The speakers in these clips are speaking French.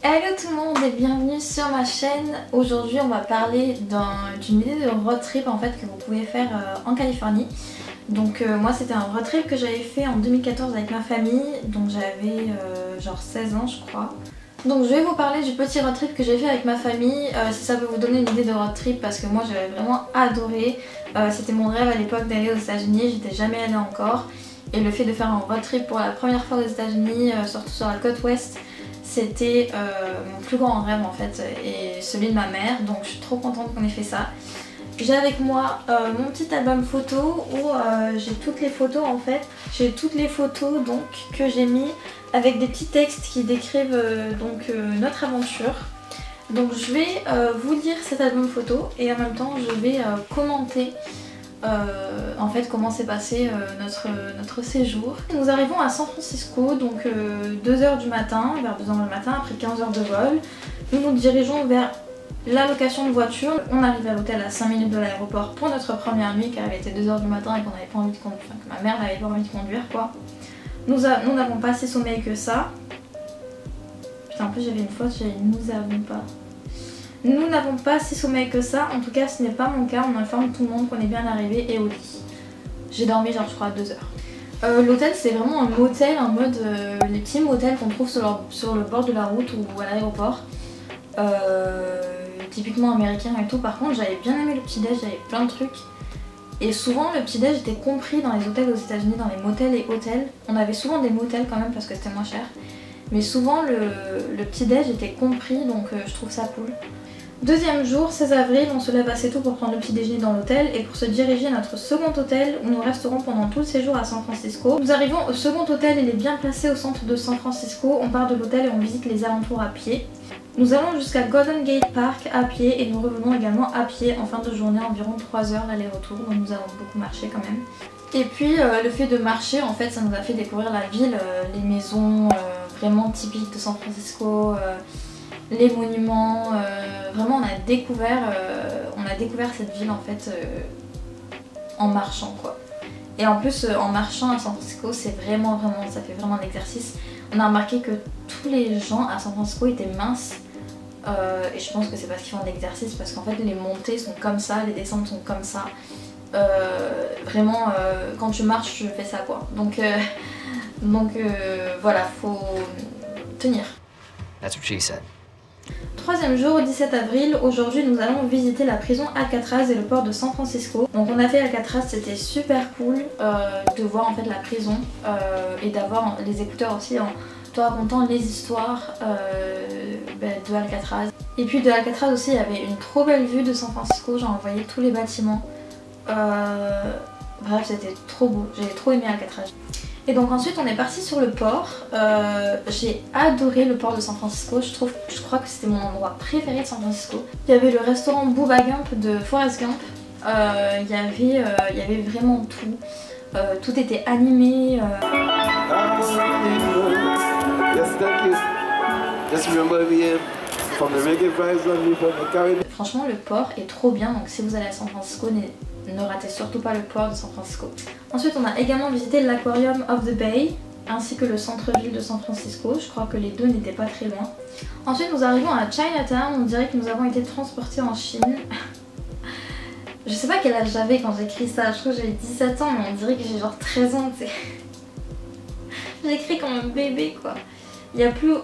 Hello tout le monde et bienvenue sur ma chaîne. Aujourd'hui on va parler d'une idée de road trip en fait que vous pouvez faire en Californie. Donc moi c'était un road trip que j'avais fait en 2014 avec ma famille, donc j'avais genre 16 ans je crois. Donc je vais vous parler du petit road trip que j'ai fait avec ma famille, si ça peut vous donner une idée de road trip parce que moi j'avais vraiment adoré. C'était mon rêve à l'époque d'aller aux États-Unis, j'étais jamais allée encore. Et le fait de faire un road trip pour la première fois aux États-Unis, surtout sur la côte ouest, c'était mon plus grand rêve en fait et celui de ma mère, donc je suis trop contente qu'on ait fait ça. J'ai avec moi mon petit album photo où j'ai toutes les photos en fait. J'ai toutes les photos donc que j'ai mis avec des petits textes qui décrivent notre aventure. Donc je vais vous lire cet album photo et en même temps je vais commenter en fait comment s'est passé notre séjour. Nous arrivons à San Francisco, donc 2h du matin, vers 2h du matin, après 15 heures de vol. Nous nous dirigeons vers la location de voiture. On arrive à l'hôtel à 5 minutes de l'aéroport pour notre première nuit car il était 2h du matin et qu'on n'avait pas envie de conduire, enfin que ma mère n'avait pas envie de conduire quoi. Nous n'avons pas si sommeil que ça. Putain en plus j'avais une faute, j'ai nous avons pas. Nous n'avons pas si sommeil que ça, en tout cas ce n'est pas mon cas, on informe tout le monde qu'on est bien arrivé et au lit. J'ai dormi genre je crois 2 heures. L'hôtel c'est vraiment un motel en mode les petits motels qu'on trouve sur le bord de la route ou à l'aéroport. Typiquement américain et tout. Par contre j'avais bien aimé le petit déj, j'avais plein de trucs. Et souvent le petit déj était compris dans les hôtels aux États-Unis, dans les motels et hôtels. On avait souvent des motels quand même parce que c'était moins cher. Mais souvent le petit déj était compris donc je trouve ça cool. Deuxième jour, 16 avril, on se lève assez tôt pour prendre le petit déjeuner dans l'hôtel et pour se diriger à notre second hôtel où nous resterons pendant tout le séjour à San Francisco. Nous arrivons au second hôtel, il est bien placé au centre de San Francisco. On part de l'hôtel et on visite les alentours à pied. Nous allons jusqu'à Golden Gate Park à pied et nous revenons également à pied en fin de journée, environ 3 heures l'aller-retour, donc nous avons beaucoup marché quand même. Et puis le fait de marcher en fait ça nous a fait découvrir la ville, les maisons vraiment typiques de San Francisco, les monuments, vraiment on a découvert cette ville en fait en marchant quoi. Et en plus en marchant à San Francisco c'est vraiment ça fait vraiment un exercice. On a remarqué que tous les gens à San Francisco étaient minces et je pense que c'est parce qu'ils font de l'exercice parce qu'en fait les montées sont comme ça, les descentes sont comme ça. Vraiment quand tu marches tu fais ça quoi. Donc voilà, faut tenir. That's what she said. Troisième jour, 17 avril, aujourd'hui nous allons visiter la prison Alcatraz et le port de San Francisco. Donc on a fait Alcatraz, c'était super cool de voir en fait la prison et d'avoir les écouteurs aussi en te racontant les histoires de Alcatraz. Et puis de Alcatraz aussi il y avait une trop belle vue de San Francisco, genre on voyait tous les bâtiments. Bref c'était trop beau, j'ai trop aimé Alcatraz. Et donc ensuite on est parti sur le port. J'ai adoré le port de San Francisco, je crois que c'était mon endroit préféré de San Francisco. Il y avait le restaurant Bubba Gump de Forrest Gump, il y avait vraiment tout, tout était animé. Franchement le port est trop bien, donc si vous allez à San Francisco, ne ratez surtout pas le port de San Francisco. Ensuite on a également visité l'Aquarium of the Bay ainsi que le centre-ville de San Francisco, je crois que les deux n'étaient pas très loin. Ensuite nous arrivons à Chinatown, on dirait que nous avons été transportés en Chine. Je sais pas quel âge j'avais quand j'écris ça, je crois que j'avais 17 ans mais on dirait que j'ai genre 13 ans, tu sais. J'écris comme un bébé quoi. Il n'y a plus...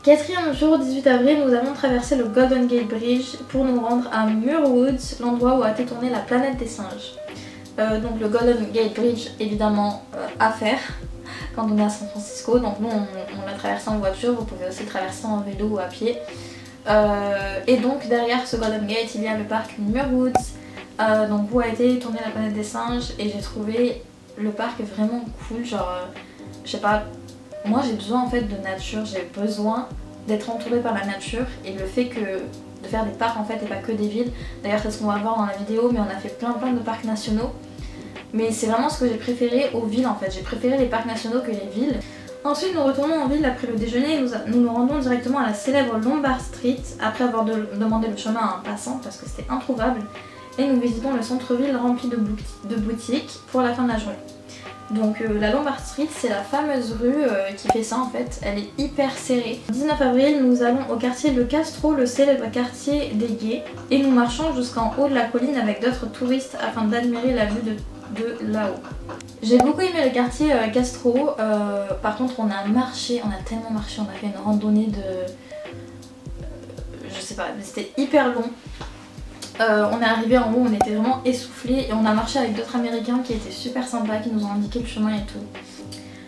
Quatrième jour, 18 avril, nous avons traversé le Golden Gate Bridge pour nous rendre à Muir Woods, l'endroit où a été tournée La Planète des Singes. Donc le Golden Gate Bridge, évidemment à faire quand on est à San Francisco. Donc nous on l'a traversé en voiture, vous pouvez aussi traverser en vélo ou à pied. Et donc derrière ce Golden Gate, il y a le parc Muir Woods, donc où a été tournée La Planète des Singes. Et j'ai trouvé le parc vraiment cool, genre je sais pas. Moi j'ai besoin en fait de nature, j'ai besoin d'être entourée par la nature et le fait que de faire des parcs en fait et pas que des villes. D'ailleurs c'est ce qu'on va voir dans la vidéo mais on a fait plein de parcs nationaux. Mais c'est vraiment ce que j'ai préféré aux villes en fait, j'ai préféré les parcs nationaux que les villes. Ensuite nous retournons en ville après le déjeuner et nous rendons directement à la célèbre Lombard Street après avoir demandé le chemin à un passant parce que c'était introuvable. Et nous visitons le centre-ville rempli de boutiques pour la fin de la journée. Donc la Lombard Street, c'est la fameuse rue qui fait ça en fait, elle est hyper serrée. Le 19 avril, nous allons au quartier Le Castro, le célèbre quartier des gays, et nous marchons jusqu'en haut de la colline avec d'autres touristes afin d'admirer la vue de là-haut. J'ai beaucoup aimé le quartier Castro, par contre on a marché, on a tellement marché, on a fait une randonnée de... je sais pas, c'était hyper long. On est arrivé en haut, on était vraiment essoufflés et on a marché avec d'autres américains qui étaient super sympas, qui nous ont indiqué le chemin et tout.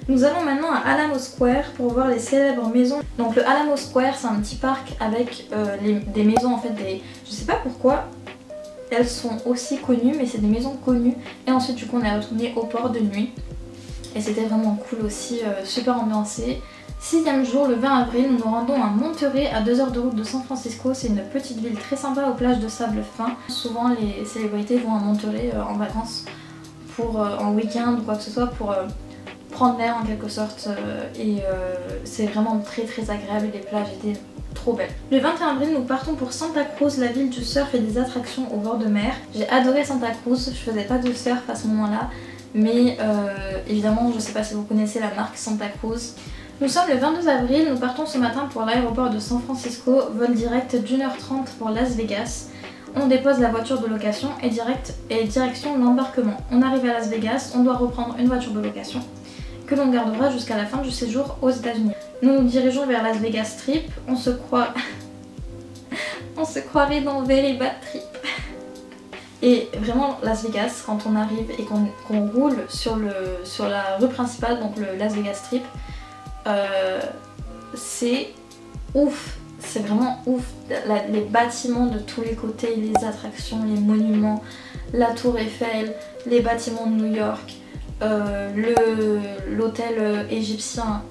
Nous allons maintenant à Alamo Square pour voir les célèbres maisons. Donc le Alamo Square, c'est un petit parc avec des maisons en fait, je sais pas pourquoi elles sont aussi connues, mais c'est des maisons connues. Et ensuite du coup on est retourné au port de nuit et c'était vraiment cool aussi, super ambiancé. 6e jour, le 20 avril, nous nous rendons à Monterey, à 2 heures de route de San Francisco. C'est une petite ville très sympa aux plages de sable fin. Souvent les célébrités vont à Monterey en vacances pour en week-end ou quoi que ce soit pour prendre l'air en quelque sorte et c'est vraiment très agréable et les plages étaient trop belles. Le 21 avril, nous partons pour Santa Cruz, la ville du surf et des attractions au bord de mer. J'ai adoré Santa Cruz, je faisais pas de surf à ce moment-là, mais évidemment je sais pas si vous connaissez la marque Santa Cruz. Nous sommes le 22 avril, nous partons ce matin pour l'aéroport de San Francisco, vol direct d'1h30 pour Las Vegas. On dépose la voiture de location et direction l'embarquement. On arrive à Las Vegas, on doit reprendre une voiture de location que l'on gardera jusqu'à la fin du séjour aux États-Unis. Nous nous dirigeons vers Las Vegas Strip, on se croirait dans Very Bad Trip. Et vraiment Las Vegas, quand on arrive et qu'on roule sur la rue principale, donc le Las Vegas Strip, c'est ouf, c'est vraiment ouf. Les bâtiments de tous les côtés, les attractions, les monuments, la tour Eiffel, les bâtiments de New York, l'hôtel égyptien.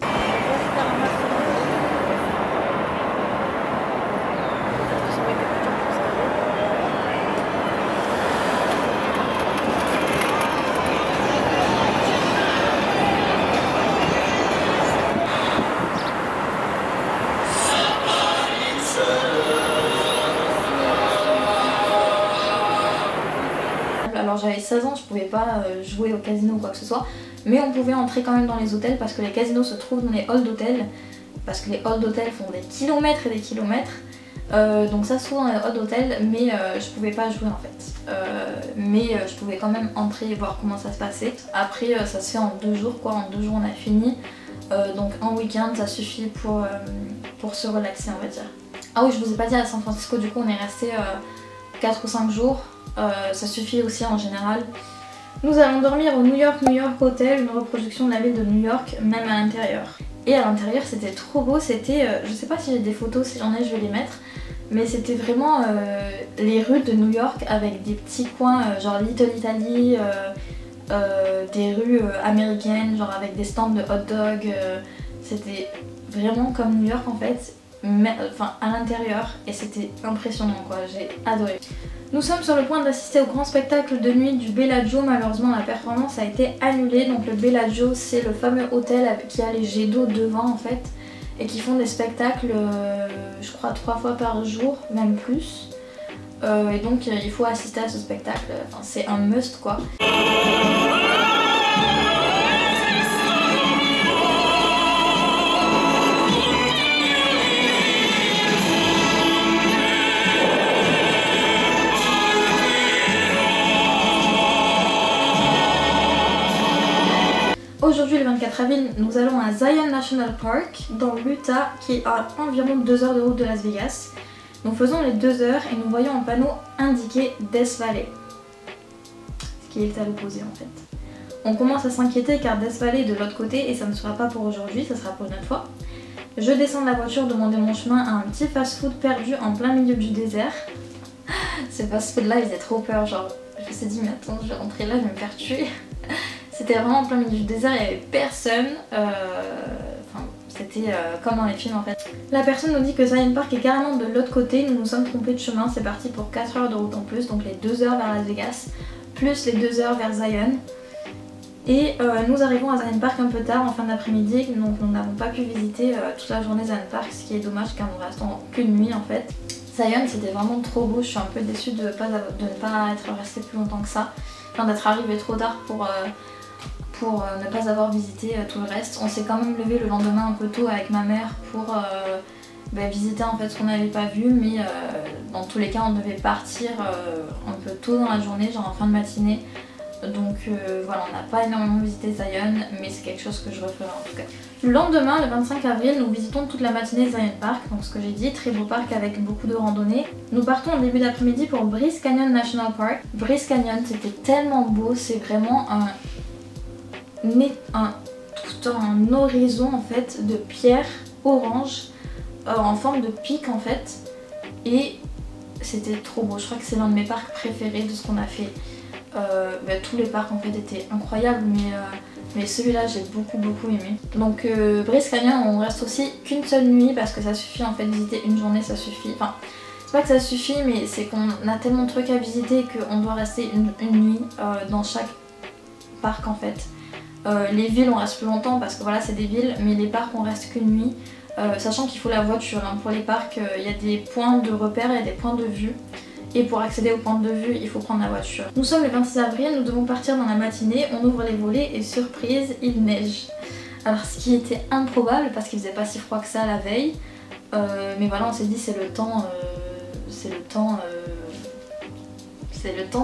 Alors j'avais 16 ans, je pouvais pas jouer au casino ou quoi que ce soit, mais on pouvait entrer quand même dans les hôtels parce que les casinos se trouvent dans les halls d'hôtels, parce que les halls d'hôtels font des kilomètres et des kilomètres, donc ça se trouve dans les halls d'hôtels, mais je pouvais pas jouer en fait, mais je pouvais quand même entrer et voir comment ça se passait. Après ça se fait en 2 jours quoi, en 2 jours on a fini, donc en week-end ça suffit pour se relaxer on va dire. Ah oui, je vous ai pas dit, à San Francisco du coup on est resté 4 ou 5 jours. Ça suffit aussi en général. Nous allons dormir au New York Hotel, une reproduction de la ville de New York, même à l'intérieur. Et à l'intérieur c'était trop beau, c'était, je sais pas si j'ai des photos, si j'en ai je vais les mettre, mais c'était vraiment les rues de New York avec des petits coins genre Little Italy, des rues américaines genre avec des stands de hot dog, c'était vraiment comme New York en fait, mais, enfin à l'intérieur, et c'était impressionnant quoi, j'ai adoré. Nous sommes sur le point d'assister au grand spectacle de nuit du Bellagio. Malheureusement la performance a été annulée. Donc le Bellagio c'est le fameux hôtel qui a les jets d'eau devant en fait et qui font des spectacles je crois 3 fois par jour, même plus. Et donc il faut assister à ce spectacle, enfin, c'est un must quoi. Aujourd'hui le 24 avril, nous allons à Zion National Park dans l'Utah qui est à environ 2 heures de route de Las Vegas. Nous faisons les 2 heures et nous voyons un panneau indiqué Death Valley, ce qui est à l'opposé en fait. On commence à s'inquiéter car Death Valley est de l'autre côté et ça ne sera pas pour aujourd'hui, ça sera pour une autre fois. Je descends de la voiture, demander mon chemin à un petit fast-food perdu en plein milieu du désert. Ce fast-food là il faisait trop peur, genre je me suis dit mais attends je vais rentrer là, je vais me faire tuer. C'était vraiment en plein milieu du désert, il n'y avait personne, enfin c'était comme dans les films en fait. La personne nous dit que Zion Park est carrément de l'autre côté, nous nous sommes trompés de chemin, c'est parti pour 4 heures de route en plus, donc les 2 heures vers Las Vegas, plus les 2 heures vers Zion. Et nous arrivons à Zion Park un peu tard en fin d'après-midi, donc nous n'avons pas pu visiter toute la journée Zion Park, ce qui est dommage car nous restons qu'une nuit en fait. Zion c'était vraiment trop beau, je suis un peu déçue de ne pas être restée plus longtemps que ça, enfin d'être arrivée trop tard pour ne pas avoir visité tout le reste. On s'est quand même levé le lendemain un peu tôt avec ma mère pour visiter en fait ce qu'on n'avait pas vu, mais dans tous les cas on devait partir un peu tôt dans la journée, genre en fin de matinée. Donc voilà, on n'a pas énormément visité Zion, mais c'est quelque chose que je referai en tout cas. Le lendemain, le 25 avril, nous visitons toute la matinée Zion Park, donc ce que j'ai dit, très beau parc avec beaucoup de randonnées. Nous partons au début d'après-midi pour Bryce Canyon National Park. Bryce Canyon, c'était tellement beau, c'est vraiment tout un horizon en fait de pierres orange en forme de pic en fait, et c'était trop beau. Je crois que c'est l'un de mes parcs préférés de ce qu'on a fait. Tous les parcs en fait étaient incroyables, mais celui-là j'ai beaucoup aimé. Donc Bryce Canyon, on reste aussi qu'une seule nuit parce que ça suffit en fait, visiter une journée ça suffit. Enfin c'est pas que ça suffit, mais c'est qu'on a tellement de trucs à visiter qu'on doit rester une nuit dans chaque parc en fait. Les villes on reste plus longtemps parce que voilà c'est des villes, mais les parcs on reste qu'une nuit. Sachant qu'il faut la voiture, hein. Pour les parcs il y a des points de repère, il y a des points de vue. Et pour accéder au point de vue, il faut prendre la voiture. Nous sommes le 26 avril, nous devons partir dans la matinée, on ouvre les volets et surprise, il neige. Alors ce qui était improbable parce qu'il faisait pas si froid que ça la veille. Mais voilà, on s'est dit c'est le temps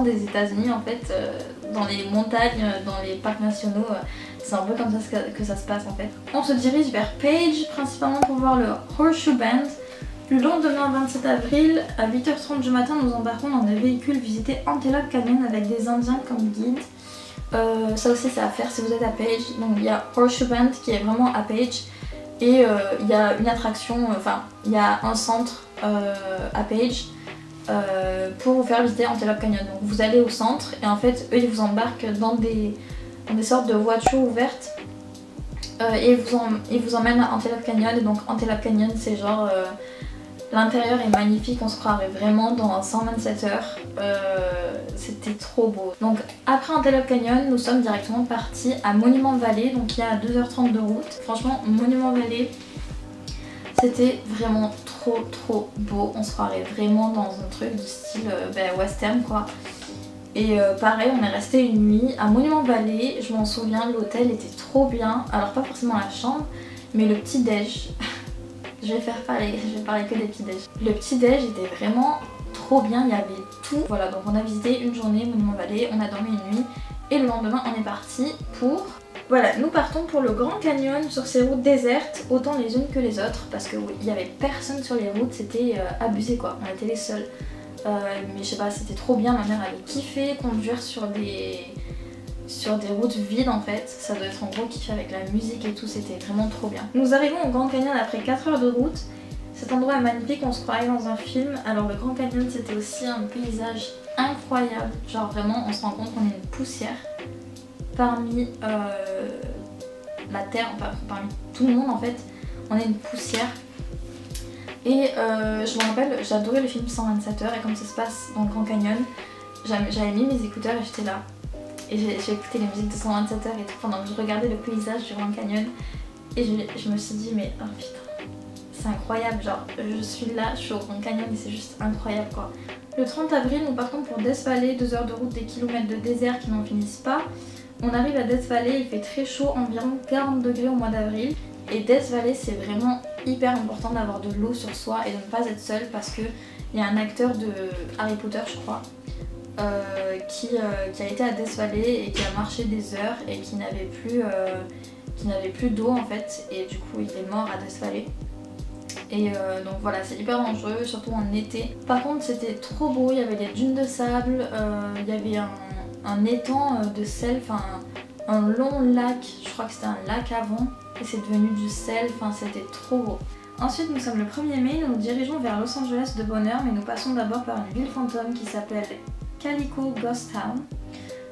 des États-Unis en fait, dans les montagnes, dans les parcs nationaux. C'est un peu comme ça que ça se passe en fait. On se dirige vers Page, principalement pour voir le Horseshoe Bend. Le lendemain 27 avril, à 8h30 du matin, nous embarquons dans des véhicules visiter Antelope Canyon avec des Indiens comme guide. Ça aussi c'est à faire si vous êtes à Page. Donc il y a Horseshoe Bend qui est vraiment à Page. Et il y a une attraction, il y a un centre à Page pour vous faire visiter Antelope Canyon. Donc vous allez au centre et en fait eux ils vous embarquent dans des sortes de voitures ouvertes. Et ils vous emmènent à Antelope Canyon. Et donc Antelope Canyon c'est genre... l'intérieur est magnifique, on se croirait vraiment dans 127 heures. C'était trop beau. Donc après Antelope Canyon, nous sommes directement partis à Monument Valley, donc il y a 2h30 de route. Franchement, Monument Valley, c'était vraiment trop beau. On se croirait vraiment dans un truc du style western quoi. Et pareil, on est resté une nuit à Monument Valley. Je m'en souviens, l'hôtel était trop bien. Alors pas forcément la chambre, mais le petit déj. Je vais parler que des petits déj. Le petit déj était vraiment trop bien, il y avait tout. Voilà, donc on a visité une journée Monument Valley, on a dormi une nuit et le lendemain on est parti pour... Voilà, nous partons pour le Grand Canyon sur ces routes désertes, autant les unes que les autres, parce que oui, il n'y avait personne sur les routes, c'était abusé quoi, on était les seuls. Mais je sais pas, c'était trop bien, ma mère avait kiffé conduire sur des routes vides en fait, ça doit être un gros kiff avec la musique et tout, c'était vraiment trop bien. Nous arrivons au Grand Canyon après 4 heures de route. Cet endroit est magnifique, on se croirait dans un film. Alors le Grand Canyon c'était aussi un paysage incroyable, genre vraiment on se rend compte qu'on est une poussière parmi la terre, enfin parmi tout le monde en fait, on est une poussière. Et je me rappelle, j'adorais le film 127 heures et comme ça se passe dans le Grand Canyon, j'avais mis mes écouteurs et j'étais là. Et j'ai écouté les musiques de 127 heures et tout pendant que je regardais le paysage du Grand Canyon. Et je me suis dit mais oh putain, c'est incroyable, genre je suis là, je suis au Grand Canyon et c'est juste incroyable quoi. Le 30 avril nous partons pour Death Valley, 2 heures de route, des kilomètres de désert qui n'en finissent pas. On arrive à Death Valley, il fait très chaud, environ 40 degrés au mois d'avril. Et Death Valley c'est vraiment hyper important d'avoir de l'eau sur soi et de ne pas être seul parce que il y a un acteur de Harry Potter je crois. Qui a été à Death Valley et qui a marché des heures et qui n'avait plus d'eau en fait, et du coup il est mort à Death Valley. Et donc voilà, c'est hyper dangereux, surtout en été. Par contre c'était trop beau, il y avait des dunes de sable, il y avait un étang de sel, enfin un long lac, je crois que c'était un lac avant et c'est devenu du sel, enfin c'était trop beau. Ensuite nous sommes le 1er mai, nous nous dirigeons vers Los Angeles de bonne heure, mais nous passons d'abord par une ville fantôme qui s'appelle Calico Ghost Town.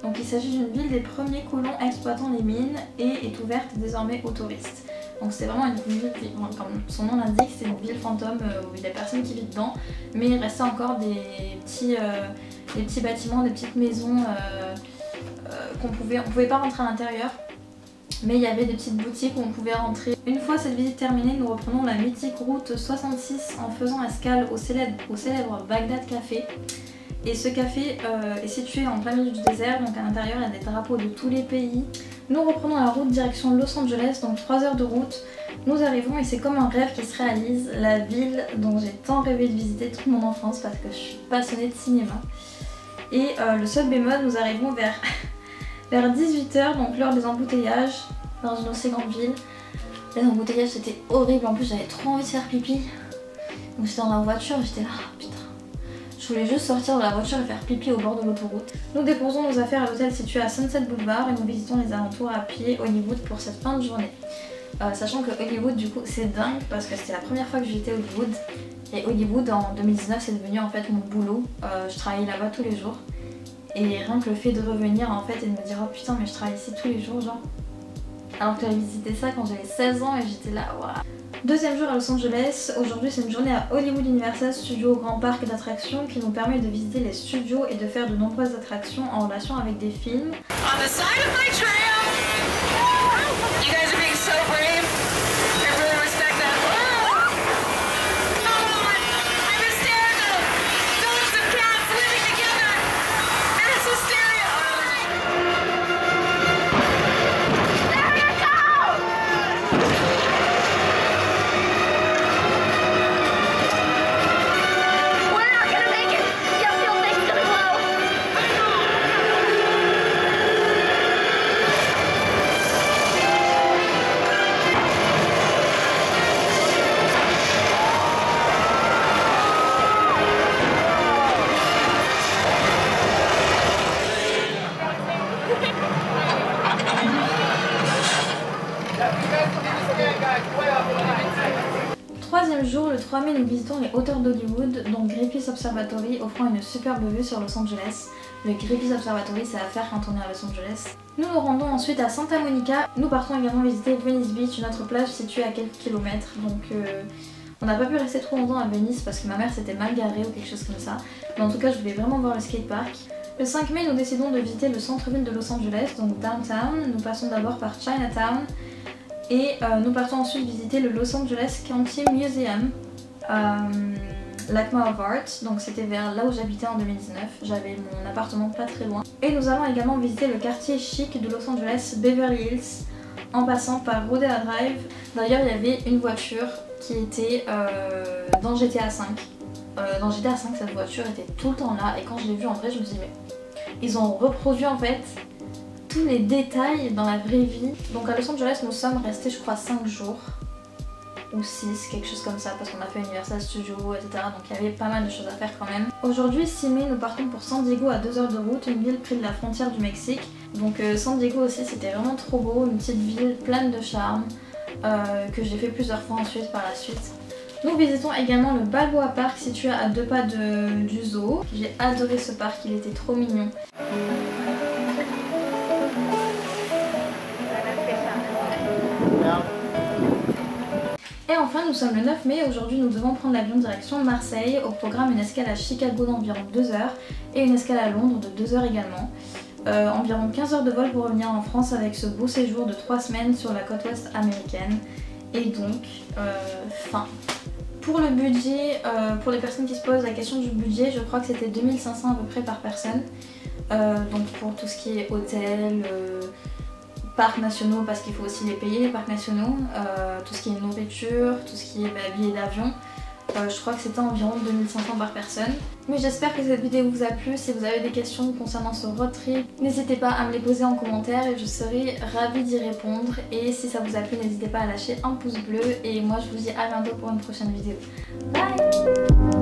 Donc il s'agit d'une ville des premiers colons exploitant les mines et est ouverte désormais aux touristes. Donc c'est vraiment une ville, comme son nom l'indique, c'est une ville fantôme où il n'y a personne qui vit dedans, mais il restait encore des petits bâtiments, des petites maisons on pouvait pas rentrer à l'intérieur, mais il y avait des petites boutiques où on pouvait rentrer. Une fois cette visite terminée, nous reprenons la mythique route 66 en faisant escale au célèbre Bagdad Café. Et ce café est situé en plein milieu du désert, donc à l'intérieur il y a des drapeaux de tous les pays. Nous reprenons la route direction Los Angeles, donc 3 heures de route. Nous arrivons et c'est comme un rêve qui se réalise, la ville dont j'ai tant rêvé de visiter toute mon enfance parce que je suis passionnée de cinéma. Et le seul bémol, nous arrivons vers 18 h, donc l'heure des embouteillages dans une aussi grande ville. Les embouteillages c'était horrible, en plus j'avais trop envie de faire pipi. Donc j'étais dans la voiture et j'étais là, putain. Je voulais juste sortir de la voiture et faire pipi au bord de l'autoroute. Nous déposons nos affaires à l'hôtel situé à Sunset Boulevard et nous visitons les alentours à pied Hollywood pour cette fin de journée. Sachant que Hollywood du coup c'est dingue parce que c'était la première fois que j'étais à Hollywood. Et Hollywood en 2019 c'est devenu en fait mon boulot. Je travaillais là-bas tous les jours. Et rien que le fait de revenir en fait et de me dire oh putain mais je travaille ici tous les jours genre. Alors que j'avais visité ça quand j'avais 16 ans et j'étais là waouh. Deuxième jour à Los Angeles, aujourd'hui c'est une journée à Hollywood Universal Studios, grand parc d'attractions qui nous permet de visiter les studios et de faire de nombreuses attractions en relation avec des films. On the side of my trail. You guys are being so brave. I really respect that. Oh, I'm hysterical. Dogs and cats living together. Mass hysteria. There you go. Troisième jour, le 3 mai, nous visitons les hauteurs d'Hollywood, donc Griffith Observatory offrant une superbe vue sur Los Angeles. Le Griffith Observatory, c'est à faire quand on est à Los Angeles. Nous nous rendons ensuite à Santa Monica. Nous partons également visiter Venice Beach, une autre plage située à quelques kilomètres. Donc on n'a pas pu rester trop longtemps à Venice parce que ma mère s'était mal garée ou quelque chose comme ça. Mais en tout cas, je voulais vraiment voir le skatepark. Le 5 mai, nous décidons de visiter le centre-ville de Los Angeles, donc downtown. Nous passons d'abord par Chinatown. Et nous partons ensuite visiter le Los Angeles County Museum, l'ACMA of Art, donc c'était vers là où j'habitais en 2019, j'avais mon appartement pas très loin. Et nous allons également visiter le quartier chic de Los Angeles, Beverly Hills, en passant par Rodeo Drive. D'ailleurs il y avait une voiture qui était dans GTA V. Dans GTA V cette voiture était tout le temps là et quand je l'ai vue en vrai je me suis dit mais ils ont reproduit en fait tous les détails dans la vraie vie. Donc à Los Angeles nous sommes restés je crois 5 jours ou 6, quelque chose comme ça parce qu'on a fait Universal Studios etc. Donc il y avait pas mal de choses à faire quand même. Aujourd'hui 6 mai nous partons pour San Diego à 2 heures de route, une ville près de la frontière du Mexique. Donc San Diego aussi c'était vraiment trop beau, une petite ville pleine de charme que j'ai fait plusieurs fois ensuite par la suite. Nous visitons également le Balboa Park situé à 2 pas du zoo. J'ai adoré ce parc, il était trop mignon. Et enfin nous sommes le 9 mai, aujourd'hui nous devons prendre l'avion direction Marseille, au programme une escale à Chicago d'environ 2 heures et une escale à Londres de 2 heures également. Environ 15 heures de vol pour revenir en France avec ce beau séjour de 3 semaines sur la côte ouest américaine. Et donc, fin. Pour le budget, pour les personnes qui se posent la question du budget, je crois que c'était 2500 à peu près par personne. Donc pour tout ce qui est hôtel, parcs nationaux parce qu'il faut aussi les payer les parcs nationaux, tout ce qui est nourriture, tout ce qui est billets d'avion. Je crois que c'était environ 2500 par personne. Mais j'espère que cette vidéo vous a plu. Si vous avez des questions concernant ce road trip, n'hésitez pas à me les poser en commentaire et je serai ravie d'y répondre. Et si ça vous a plu, n'hésitez pas à lâcher un pouce bleu. Et moi je vous dis à bientôt pour une prochaine vidéo. Bye!